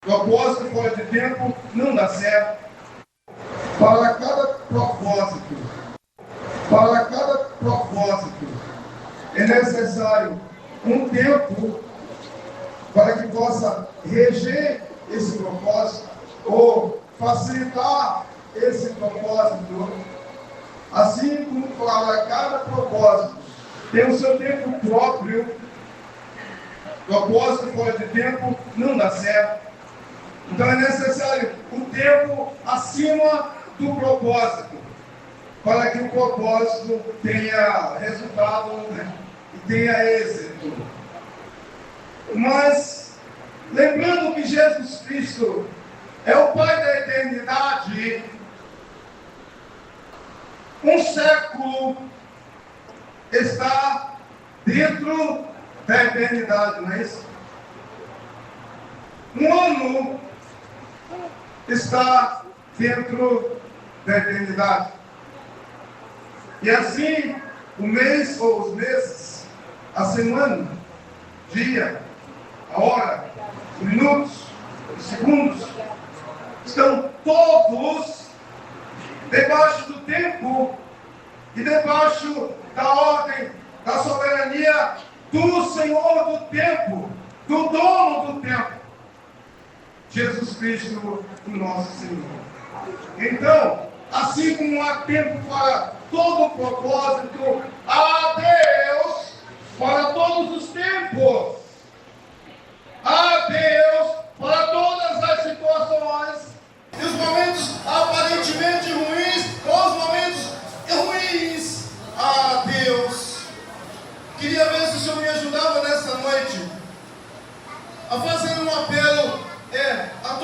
Propósito fora de tempo não dá certo. Para cada propósito, é necessário um tempo para que possa reger esse propósito ou facilitar esse propósito. Assim como para cada propósito tem o seu tempo próprio, propósito fora de tempo não dá certo. Então é necessário o tempo acima do propósito, para que o propósito tenha resultado, e tenha êxito. Mas, lembrando que Jesus Cristo é o Pai da eternidade, um século está dentro da eternidade, não é isso? Um ano está dentro da eternidade. E assim, o mês ou os meses, a semana, dia, a hora, os minutos, os segundos, estão todos debaixo do tempo e debaixo da ordem, da soberania do Senhor do tempo, do dono do tempo, Jesus Cristo, o nosso Senhor. Então, assim como há tempo para todo propósito, há Deus para todos os tempos. Há Deus para todas as situações. E os momentos aparentemente ruins, ou os momentos ruins, há Deus. Queria ver se o Senhor me ajudava nessa noite a fazer um apelo a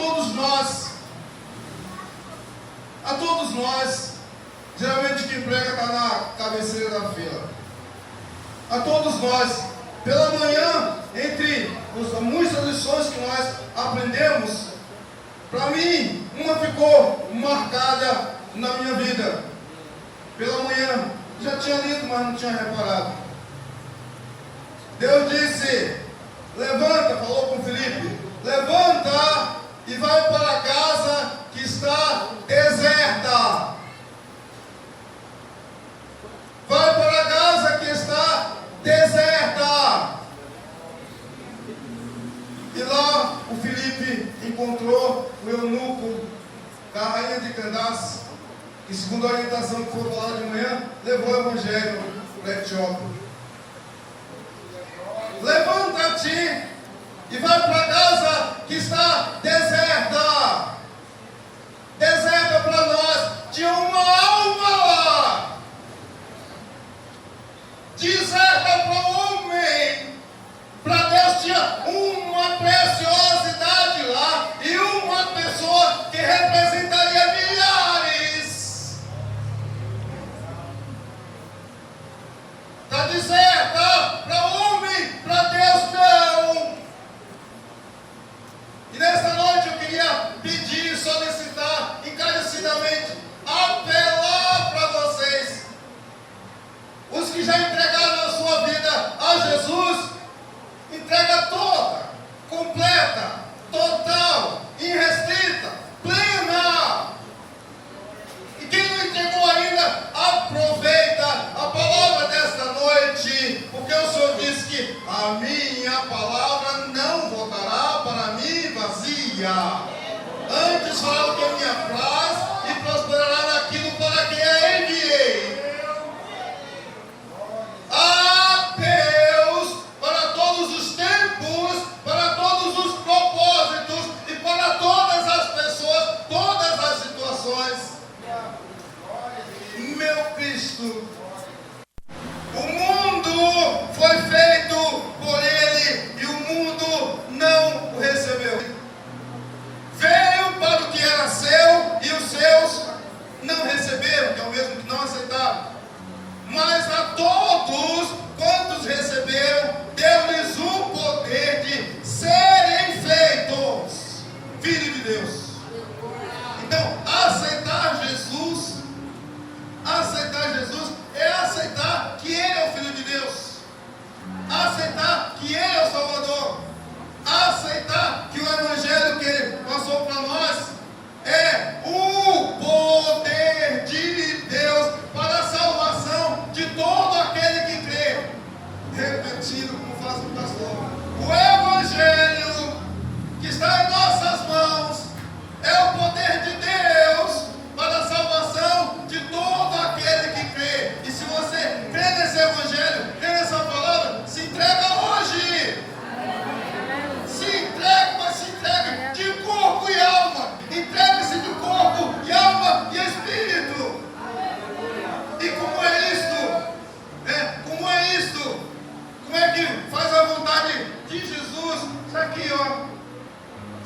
todos nós, geralmente quem prega está na cabeceira da fila, a todos nós, pela manhã, entre muitas lições que nós aprendemos, para mim, uma ficou marcada na minha vida. Pela manhã, já tinha lido, mas não tinha reparado. Deus disse: levanta, falou com Filipe, levanta e vai para a casa que está deserta. Vai para a casa que está deserta. E lá o Filipe encontrou o eunuco da rainha de Candace, que, segundo a orientação que foi falada de manhã, levou o evangelho para Etiópia. Levanta-te e vai para a casa que está deserta. Deserta para nós. Tinha uma alma lá. Deserta para o homem. Para Deus tinha uma preciosidade lá e uma pessoa que representaria milhares. Está deserta para o homem, para Deus não. E nesta noite eu queria pedir, solicitar encarecidamente, apelar para vocês, os que já entregaram a sua vida a Jesus, entrega toda, completa, total, irrestrita, plena. E quem não entregou ainda, aproveita a palavra desta noite, porque o Senhor disse que a minha palavra não voltará para mim vazia. Antes fará o que me apraz e prosperará naquilo para que a enviei. A Deus para todos os tempos, para todos os propósitos e para todas as pessoas, todas as situações. Meu Cristo, o mundo foi feito por Ele e o mundo não o recebeu. Veio para o que era seu e os seus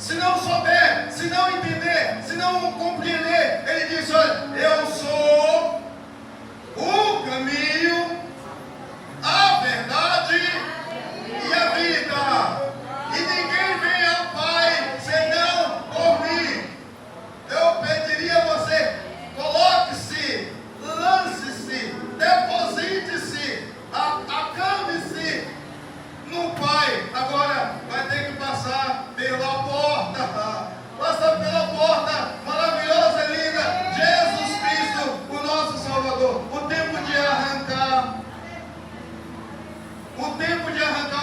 se não souber, se não entender, se não compreender, ele diz: olha, eu sou o caminho, a verdade e a vida, e ninguém vem ao Pai senão por mim. Eu pediria a você, coloque-se, lance-se, deposite-se, acame-se no Pai. Agora vai ter que passar pela porta, passar pela porta maravilhosa e linda, Jesus Cristo, o nosso Salvador. O tempo de arrancar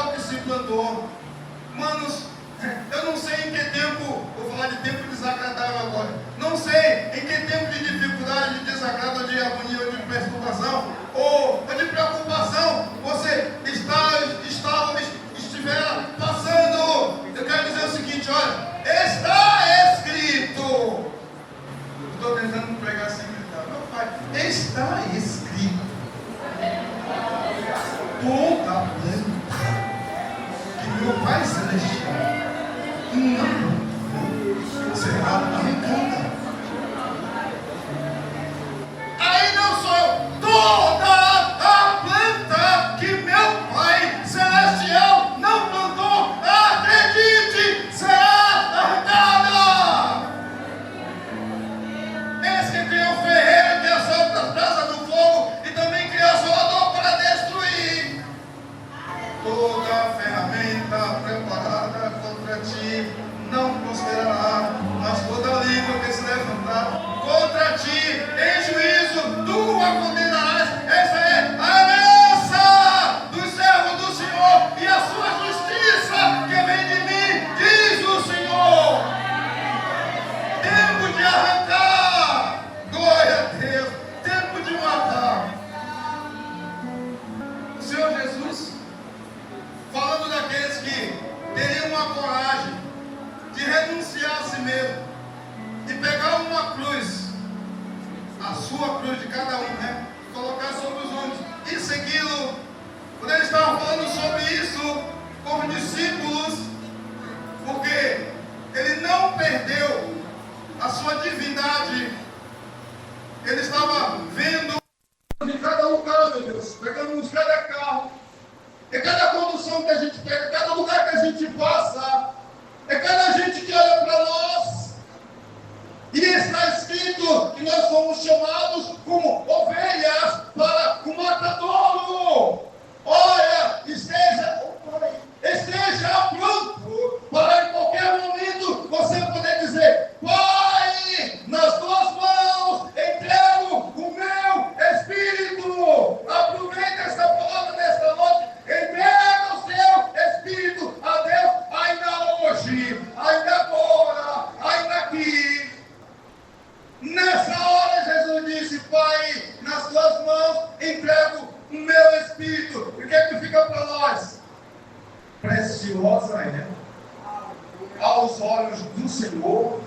o que se plantou. Manos, eu não sei em que tempo, vou falar de tempo desagradável agora, não sei em que tempo de dificuldade, de desagrado, de agonia, ou de perturbação, ou de preocupação você estiver passando. Eu quero dizer o seguinte: olha, está escrito. Estou tentando pregar sem gritar. Meu Pai, está escrito. Toda planta que meu Pai Celestial não será arrancada. Aí não sou eu. Toda a planta que meu Pai Celestial não plantou, acredite, será arrancada. Eis que tem o ferreiro que assopra as brasas do fogo e também cria assolador para destruir. Toda ferramenta preparada contra ti não prosperará, mas toda língua que se levantar contra ti em juízo, tu a condenarás. Essa é a herança dos servos do Senhor e a sua justiça que vem de mim, diz o Senhor. Tempo de arrancar, glória a Deus, tempo de matar. O Senhor Jesus, falando daqueles que teriam uma coragem de renunciar a si mesmo e pegar uma cruz, a sua cruz de cada um, né? Colocar sobre os ombros e segui-lo. Quando ele estava falando sobre isso com os discípulos, porque ele não perdeu a sua divindade, ele estava vendo em cada lugar, meu Deus, pegamos cada carro, é cada condução que a gente pega, cada lugar que a gente passa, é cada gente que olha para nós. E está escrito que nós somos chamados como ovelhas para o matadouro. Olha, esteja pronto para em qualquer momento você poder dizer: Pai, nas tuas mãos entrego o meu espírito. Aproveita essa palavra nesta noite, entrega o seu espírito a Deus, ainda hoje, ainda agora, ainda aqui. Nessa hora Jesus disse: Pai, nas tuas mãos entrego o meu espírito. E o que é que fica para nós? Preciosa é aos olhos do Senhor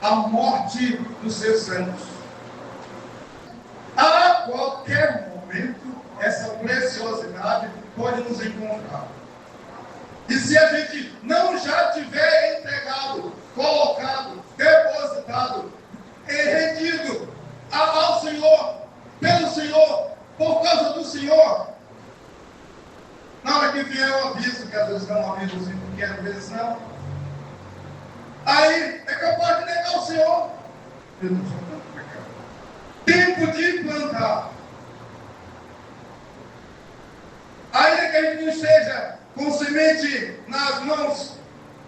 a morte dos seus santos. A qualquer momento essa preciosidade pode nos encontrar. E se a gente não já tiver entregado, colocado, depositado, rendido ao Senhor, pelo Senhor, por causa do Senhor, na hora que vier o aviso, que às vezes não é um avisozinho pequeno, às vezes não, aí é capaz de negar o Senhor. Eu não sou tanto pecado. Tempo de plantar. Ainda que a gente não esteja com semente nas mãos,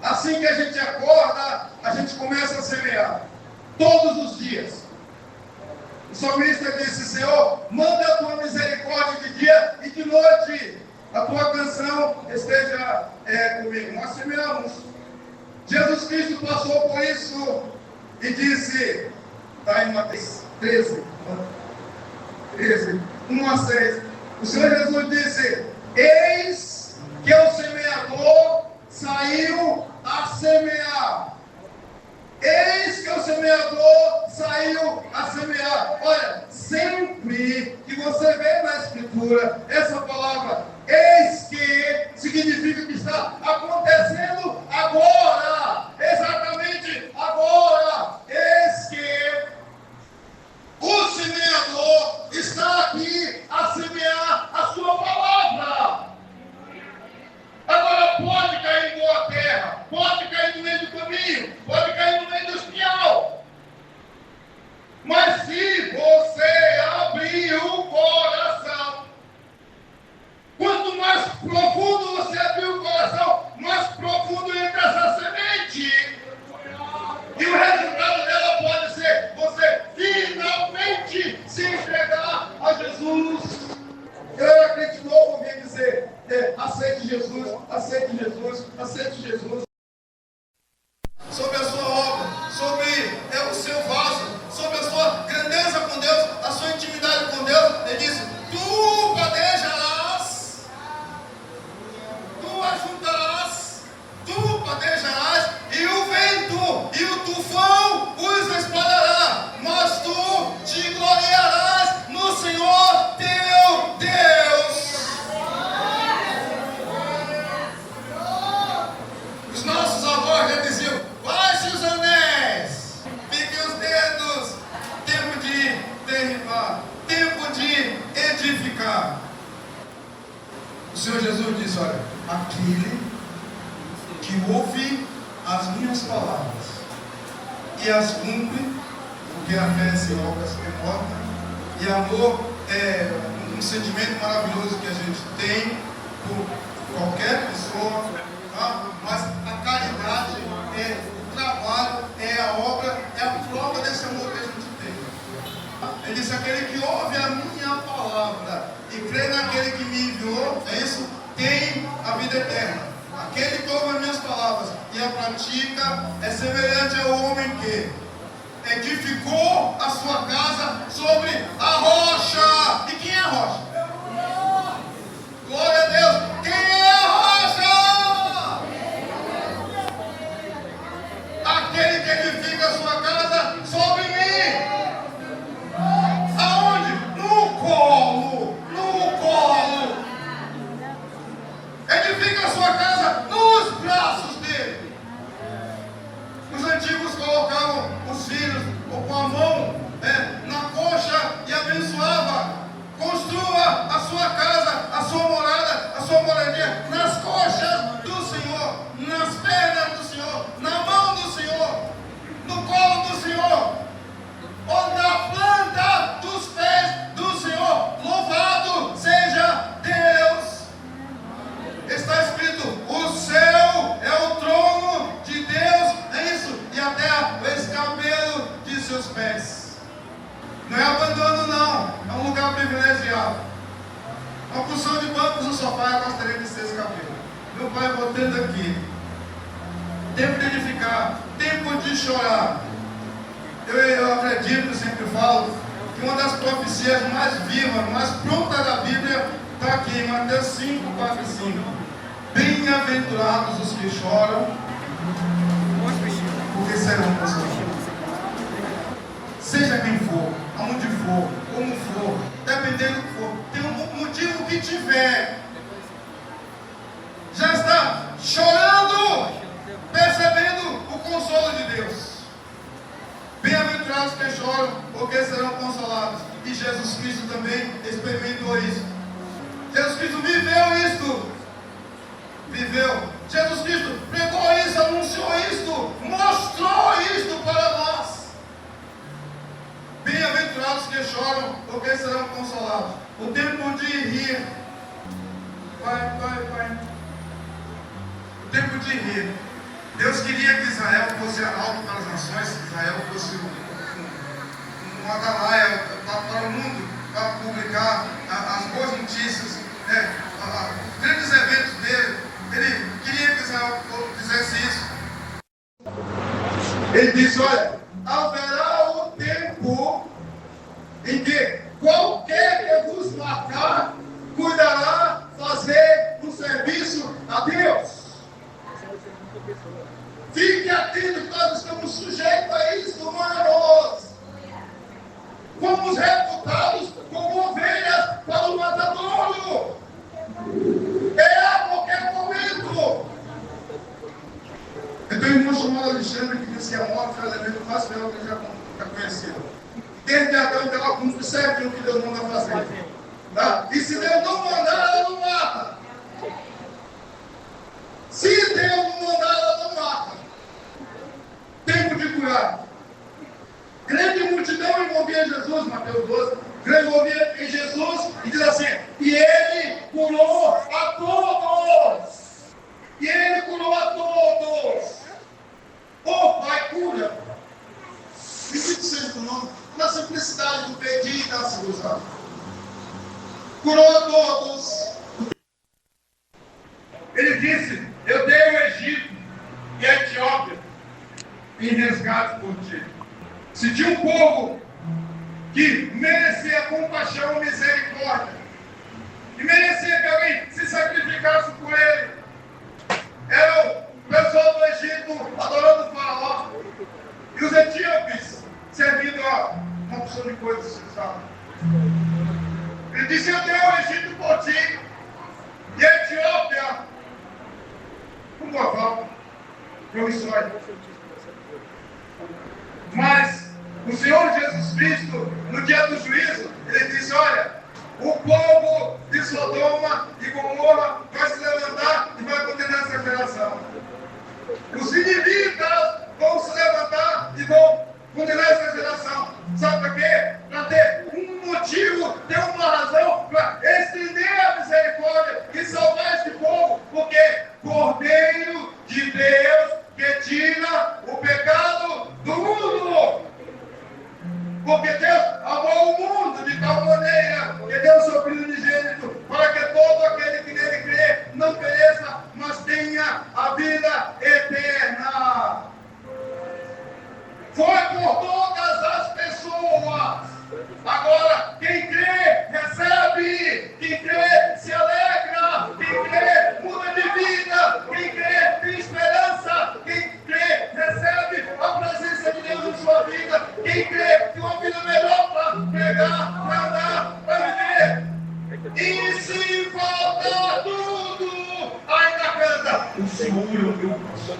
assim que a gente acorda, a gente começa a semear. Todos os dias. O salmista disse: Senhor, manda a tua misericórdia de dia e de noite. A tua canção esteja comigo. Nós semeamos. Jesus Cristo passou por isso e disse, está em Mateus 13, 1 a 6. O Senhor Jesus disse: eis que o semeador saiu a semear. Eis que o semeador saiu a semear. Olha, sempre que você vê na Escritura essa palavra, eis que, significa que está acontecendo agora. Esse caminho, pode cair no meio do espinhal. Mas se você abrir o coração, quanto mais profundo você abrir o coração, mais profundo entra essa semente. E o resultado dela pode ser você finalmente se entregar a Jesus. Eu acredito novo ouvir dizer, aceite Jesus, aceite Jesus, aceite Jesus. Sobre a sua obra, sobre o seu vaso, sobre a sua grandeza com Deus, a sua intimidade com Deus. Ele diz, tu padejarás, tu ajuntarás, tu padejarás, e o vento e o tufão os espalhará, mas tu te gloriarás no Senhor teu Deus. Os nossos avós já diziam, baixe os anéis, fiquem os dedos, tempo de derribar, tempo de edificar. O Senhor Jesus disse, olha, aquele que ouve as minhas palavras e as cumpre, porque a fé sem obras é morta, e amor é um sentimento maravilhoso que a gente tem por qualquer pessoa, tá? Mas a caridade é o trabalho, é a obra, é a prova desse amor que a gente tem. Ele disse, aquele que ouve a minha palavra e crê naquele que me enviou, é isso? Tem a vida eterna. Aquele que ouve as minhas palavras e a pratica é semelhante ao homem que edificou a sua casa sobre a rocha. E quem é a rocha? Glória a Deus. Quem é a rocha? Aquele que edifica a sua casa sobre mim. Aonde? No colo. No colo. Edifica a sua casa nos braços dele. Os antigos colocavam os filhos com a mão na coxa e abençoava. Construa a sua casa, a sua morada, a sua moradia nas coxas do Senhor, nas pernas do Senhor, na mão do Senhor, no colo do Senhor, ou na planta dos pés do Senhor. Louvado seja Deus! Está escrito, o céu é o trono de Deus, é isso, e a terra o escabelo de seus pés. Não é abandono não, é um lugar privilegiado. Uma porção de bancos no sofá, eu gostaria de ser escabelo. Meu pai botando aqui, tempo de edificar, tempo de chorar. Eu acredito, sempre falo, que uma das profecias mais vivas, mais prontas da Bíblia está aqui em Mateus 5, 4 e 5. Bem-aventurados os que choram, porque serão consolados. Seja quem for, aonde for, como for, dependendo do que for, tem um motivo que tiver, já está chorando, percebendo o consolo de Deus. Bem-aventurados que choram, porque serão consolados. E Jesus Cristo também experimentou isso. Jesus Cristo viveu isto. Viveu. Jesus Cristo pregou isso, anunciou isto, mostrou isto para nós. Bem-aventurados que choram, porque serão consolados. O tempo de rir. Vai. O tempo de rir. Deus queria que Israel fosse arauto para as nações, que Israel fosse um atalaia para o mundo, para publicar as boas notícias, os grandes eventos dele. Ele queria que Israel fizesse isso. Ele disse, olha, haverá o tempo em que qualquer que vos marcar cuidará fazer um serviço a Deus. Fique atento que nós estamos sujeitos a isso, humanos. Fomos reputados como ovelhas para o matadouro. É a qualquer momento. Eu tenho um irmão chamado Alexandre que disse que a morte é o elemento mais feio que ele já conheceu. Desde Adão que ela cumpre certinho o que Deus manda fazer. Tá? E se Deus não mandar, ela não mata. Se Deus não mandar, ela não mata. curado. Grande multidão envolvia Jesus, Mateus 12, envolvia em Jesus, e diz assim, e ele curou a todos. E ele curou a todos. Oh, Pai, cura. Bendito seja o nome. Na simplicidade do pedir e da solução. Curou a todos. Ele disse, eu dei o Egito e a Etiópia em resgate por ti. Se tinha um povo que merecia compaixão e misericórdia, e merecia que alguém se sacrificasse por ele, era o pessoal do Egito adorando o faraó, e os etíopes servindo a uma opção de coisas, sabe? Ele disse, eu dei o Egito por ti, e a Etiópia, por tua falta, promissória. Mas o Senhor Jesus Cristo, no dia do juízo, ele disse, olha, o povo de Sodoma e Gomorra vai se levantar e vai condenar essa geração. Os inimigos vão se levantar e vão condenar essa geração. Sabe para quê? Para ter um motivo, ter uma razão, para estender a misericórdia e salvar este povo. Porque Cordeiro de Deus que tira o pecado do mundo. Porque Deus amou o mundo de tal maneira que deu o seu Filho unigênito, para que todo aquele que nele crê não pereça, mas tenha a vida eterna. Foi por todas as pessoas. Agora, quem crê, recebe. Quem crê, se alegra. Quem crê, muda de vida. Quem crê, tem esperança. Quem crê, recebe a presença de Deus em sua vida. Quem crê, tem uma vida melhor para pregar, para andar, para viver. E se faltar tudo, ainda canta. O Senhor é o meu pastor.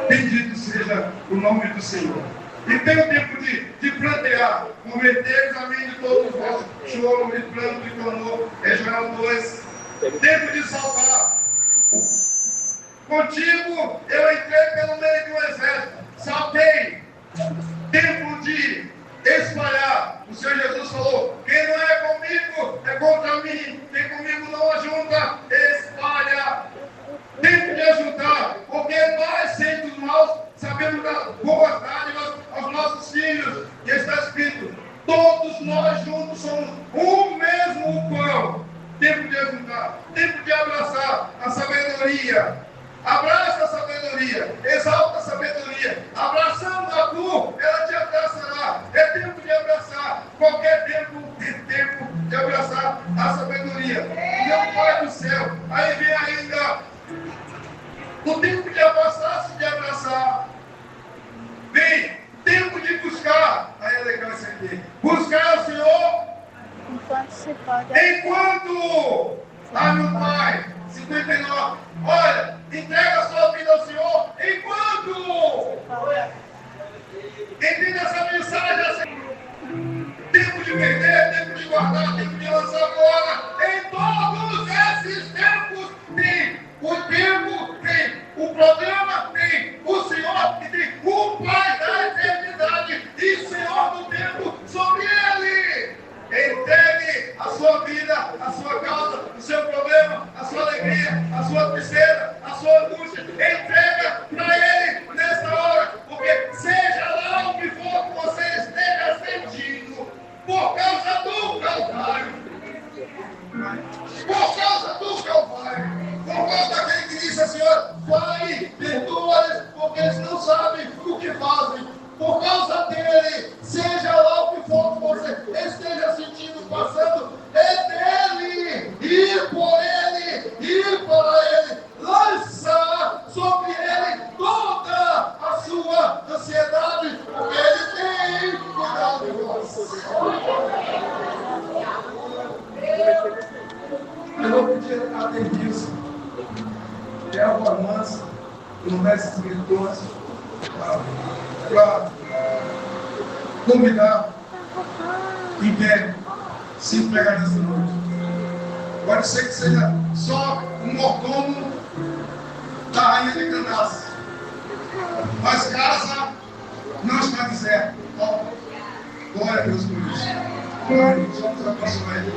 Bendito seja o nome do Senhor. E tem o tempo de plantear, converter-vos a mim de todos vós, choro e pranto e clamor, é Joel 2. Tempo de salvar. Contigo eu entrei pelo meio de um exército, saltei. Tempo de espalhar. O Senhor Jesus falou, quem não é comigo é contra mim, quem comigo não ajunta, espalha. Tempo de ajuntar, porque nós, sendo maus, sabemos dar boas dádivas aos nossos filhos. E está escrito, todos nós juntos somos um mesmo pão. Tempo de ajuntar, tempo de abraçar a sabedoria. Abraça a sabedoria, exalta a sabedoria. Abraçando a tu, ela te abraçará. É tempo de abraçar. Qualquer tempo é tempo de abraçar a sabedoria. Meu Pai do céu, aí vem ainda o tempo de afastar-se de abraçar. Vem, tempo de buscar. Aí é legal isso aqui. Buscar o Senhor enquanto se pode. Enquanto, meu Pai, 59. Olha, entrega a sua vida ao Senhor enquanto. Entenda essa mensagem assim. Tempo de perder, tempo de guardar, tempo de lançar fora. Em todos esses tempos tem o tempo, tem o programa, tem o Senhor e tem o Pai da eternidade e Senhor do tempo sobre ele. Entregue a sua vida, a sua causa, o seu problema, a sua alegria, a sua tristeza, a sua angústia. Entrega para ele nesta hora, porque seja lá o que for que você esteja sentindo, por causa do Calvário. Por causa do Calvário. Por causa daquele que disse assim, Pai, perdoa-lhes, porque eles não sabem o que fazem. Por causa dele, seja lá o que for que você esteja sentindo, passando, é dele, ir por ele, ir para ele, lançar sobre ele toda a sua ansiedade, porque ele tem cuidado de nós. Eu vou pedir a Denilson, que é uma mansa, no mestre espirituoso, para convidar em pé, se pegar nessa noite. Pode ser que seja só um mordomo da Rainha de Candace. Mas casa não está deserta. Glória a Deus por isso. Vamos abençoar ele.